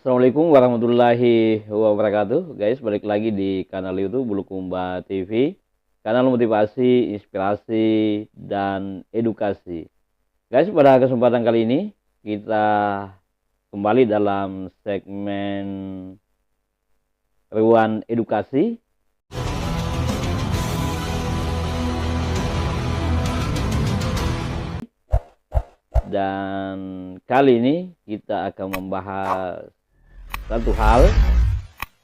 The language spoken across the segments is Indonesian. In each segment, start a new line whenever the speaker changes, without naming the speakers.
Assalamualaikum warahmatullahi wabarakatuh. Guys, balik lagi di kanal YouTube Bulukumba TV. Kanal motivasi, inspirasi, dan edukasi. Guys, pada kesempatan kali ini kita kembali dalam segmen Ruang Edukasi. Dan kali ini kita akan membahas satu hal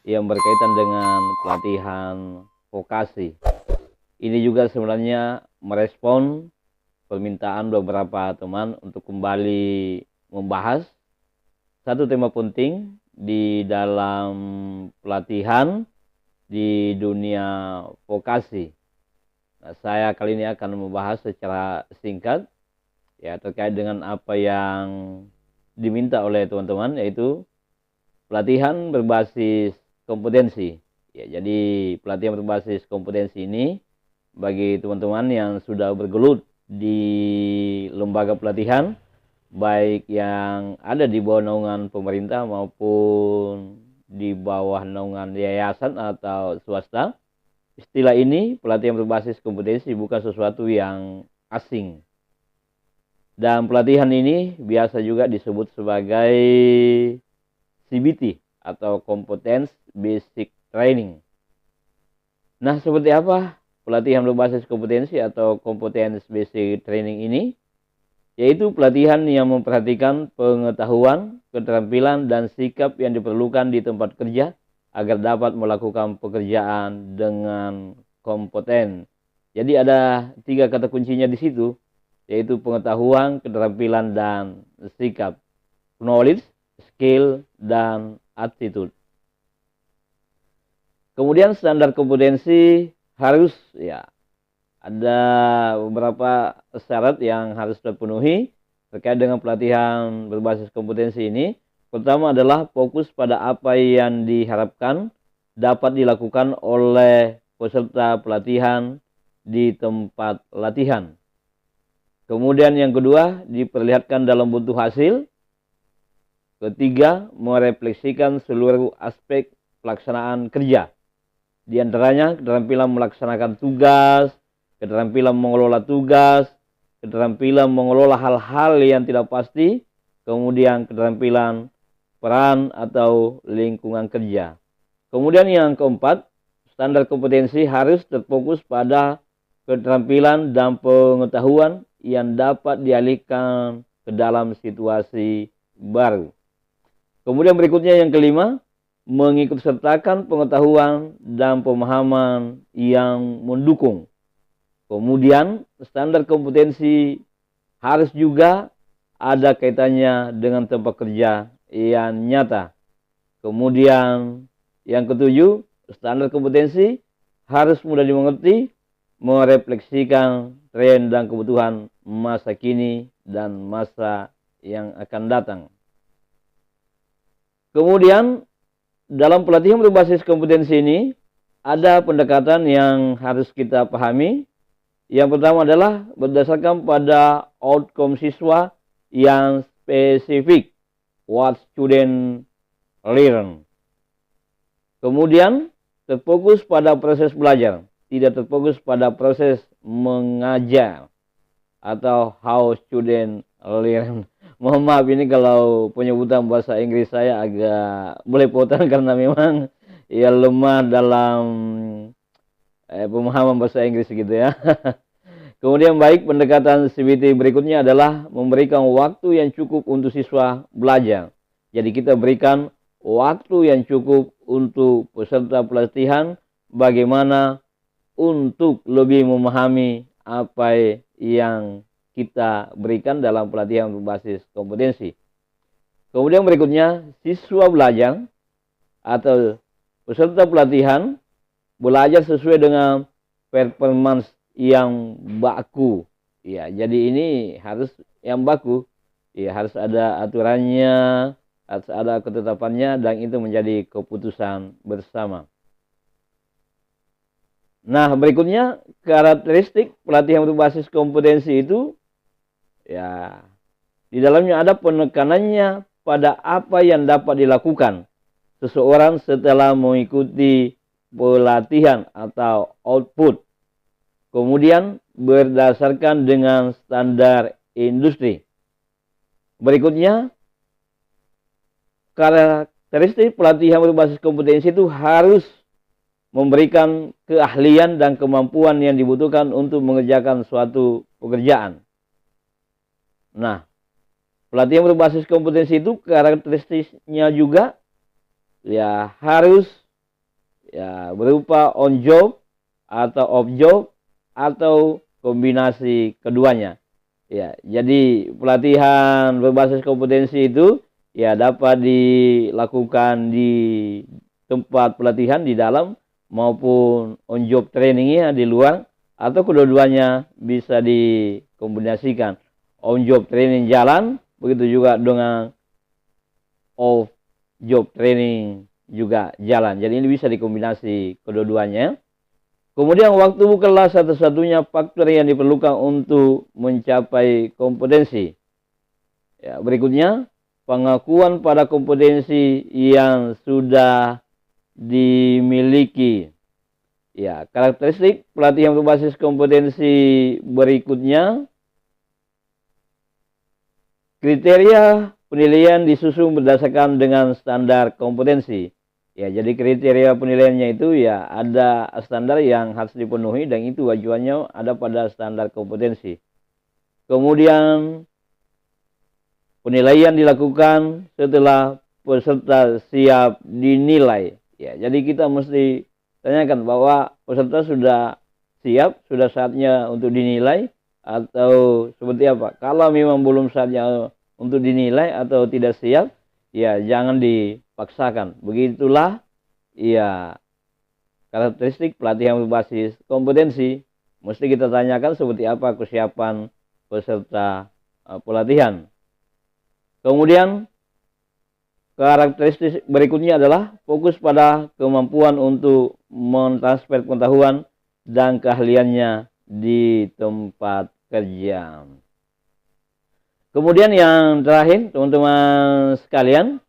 yang berkaitan dengan pelatihan vokasi. Ini juga sebenarnya merespon permintaan beberapa teman untuk kembali membahas satu tema penting di dalam pelatihan di dunia vokasi. Nah, saya kali ini akan membahas secara singkat ya terkait dengan apa yang diminta oleh teman-teman, yaitu pelatihan berbasis kompetensi. Ya, jadi pelatihan berbasis kompetensi ini bagi teman-teman yang sudah bergelut di lembaga pelatihan, baik yang ada di bawah naungan pemerintah maupun di bawah naungan yayasan atau swasta. Istilah ini, pelatihan berbasis kompetensi, bukan sesuatu yang asing. Dan pelatihan ini biasa juga disebut sebagai CBT atau Competence Basic Training. Nah, seperti apa pelatihan berbasis kompetensi atau Competence Basic Training ini? Yaitu pelatihan yang memperhatikan pengetahuan, keterampilan, dan sikap yang diperlukan di tempat kerja agar dapat melakukan pekerjaan dengan kompeten. Jadi ada 3 kata kuncinya di situ, yaitu pengetahuan, keterampilan, dan sikap. Knowledge, skill, dan attitude. Kemudian standar kompetensi harus ada beberapa syarat yang harus terpenuhi terkait dengan pelatihan berbasis kompetensi ini. Pertama adalah fokus pada apa yang diharapkan dapat dilakukan oleh peserta pelatihan di tempat latihan. Kemudian yang kedua, diperlihatkan dalam bentuk hasil. Ketiga, merefleksikan seluruh aspek pelaksanaan kerja. Di antaranya keterampilan melaksanakan tugas, keterampilan mengelola tugas, keterampilan mengelola hal-hal yang tidak pasti, kemudian keterampilan peran atau lingkungan kerja. Kemudian yang keempat, standar kompetensi harus terfokus pada keterampilan dan pengetahuan yang dapat dialihkan ke dalam situasi baru. Kemudian berikutnya yang kelima, mengikut sertakan pengetahuan dan pemahaman yang mendukung. Kemudian standar kompetensi harus juga ada kaitannya dengan tempat kerja yang nyata. Kemudian yang ketujuh, standar kompetensi harus mudah dimengerti, merefleksikan tren dan kebutuhan masa kini dan masa yang akan datang. Kemudian dalam pelatihan berbasis kompetensi ini ada pendekatan yang harus kita pahami. Yang pertama adalah berdasarkan pada outcome siswa yang spesifik, what student learn. Kemudian terfokus pada proses belajar, tidak terfokus pada proses mengajar atau how student learn. Mohon maaf ini kalau penyebutan bahasa Inggris saya agak belepotan karena memang ya lemah dalam pemahaman bahasa Inggris gitu ya. Kemudian baik, pendekatan CBT berikutnya adalah memberikan waktu yang cukup untuk siswa belajar. Jadi kita berikan waktu yang cukup untuk peserta pelatihan bagaimana untuk lebih memahami apa yang kita berikan dalam pelatihan berbasis kompetensi. Kemudian berikutnya, siswa belajar atau peserta pelatihan belajar sesuai dengan performance yang baku. Ya, jadi ini harus yang baku. Ya, harus ada aturannya, harus ada ketetapannya, dan itu menjadi keputusan bersama. Nah, berikutnya karakteristik pelatihan berbasis kompetensi itu ya di dalamnya ada penekanannya pada apa yang dapat dilakukan seseorang setelah mengikuti pelatihan atau output. Kemudian berdasarkan dengan standar industri. Berikutnya, karakteristik pelatihan berbasis kompetensi itu harus memberikan keahlian dan kemampuan yang dibutuhkan untuk mengerjakan suatu pekerjaan. Nah, pelatihan berbasis kompetensi itu karakteristiknya juga ya harus ya berupa on job atau off job atau kombinasi keduanya. Ya, jadi pelatihan berbasis kompetensi itu ya dapat dilakukan di tempat pelatihan di dalam maupun on job trainingnya di luar, atau kedua-duanya bisa dikombinasikan. On job training jalan, begitu juga dengan off job training juga jalan. Jadi ini bisa dikombinasi kedua-duanya. Kemudian waktu bukanlah satu-satunya faktor yang diperlukan untuk mencapai kompetensi. Ya, berikutnya, pengakuan pada kompetensi yang sudah dimiliki. Ya, karakteristik pelatihan berbasis kompetensi berikutnya. Kriteria penilaian disusun berdasarkan dengan standar kompetensi. Ya, jadi kriteria penilaiannya itu ya ada standar yang harus dipenuhi dan itu tujuannya ada pada standar kompetensi. Kemudian penilaian dilakukan setelah peserta siap dinilai. Ya, jadi kita mesti tanyakan bahwa peserta sudah siap, sudah saatnya untuk dinilai atau seperti apa. Kalau memang belum saatnya untuk dinilai atau tidak siap, ya jangan dipaksakan. Begitulah ya karakteristik pelatihan berbasis kompetensi. Mesti kita tanyakan seperti apa kesiapan peserta pelatihan. Kemudian karakteristik berikutnya adalah fokus pada kemampuan untuk mentransfer pengetahuan dan keahliannya di tempat kerja. Kemudian yang terakhir, teman-teman sekalian,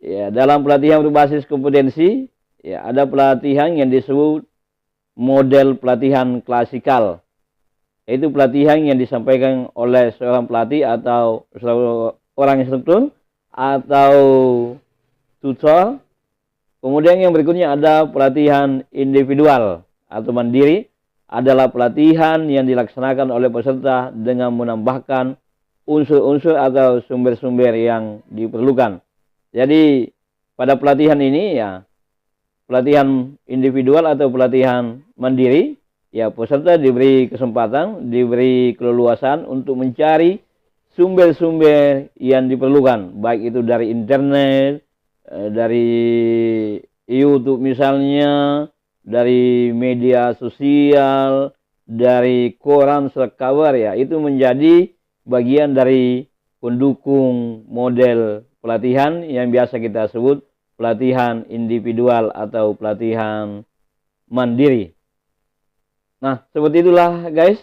ya dalam pelatihan berbasis kompetensi, ya ada pelatihan yang disebut model pelatihan klasikal. Yaitu pelatihan yang disampaikan oleh seorang pelatih atau seorang instruktur atau tutor. Kemudian yang berikutnya ada pelatihan individual atau mandiri, adalah pelatihan yang dilaksanakan oleh peserta dengan menambahkan unsur-unsur atau sumber-sumber yang diperlukan. Jadi pada pelatihan ini ya pelatihan individual atau pelatihan mandiri, ya peserta diberi kesempatan, diberi keleluasan untuk mencari sumber-sumber yang diperlukan, baik itu dari internet, dari YouTube misalnya, dari media sosial, dari koran kabar, ya itu menjadi bagian dari pendukung model pelatihan yang biasa kita sebut pelatihan individual atau pelatihan mandiri. Nah, seperti itulah guys,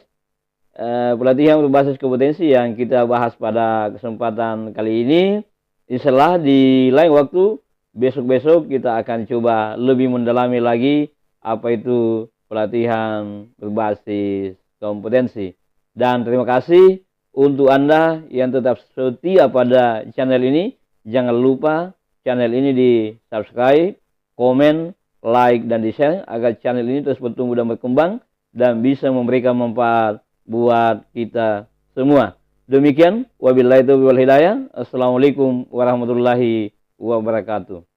pelatihan berbasis kompetensi yang kita bahas pada kesempatan kali ini. Insyaallah di lain waktu, besok-besok kita akan coba lebih mendalami lagi apa itu pelatihan berbasis kompetensi. Dan terima kasih untuk Anda yang tetap setia pada channel ini. Jangan lupa channel ini di subscribe, komen, like, dan di share agar channel ini terus bertumbuh dan berkembang dan bisa memberikan manfaat buat kita semua. Demikian, wabillahi taufiq wal hidayah. Assalamualaikum warahmatullahi wabarakatuh.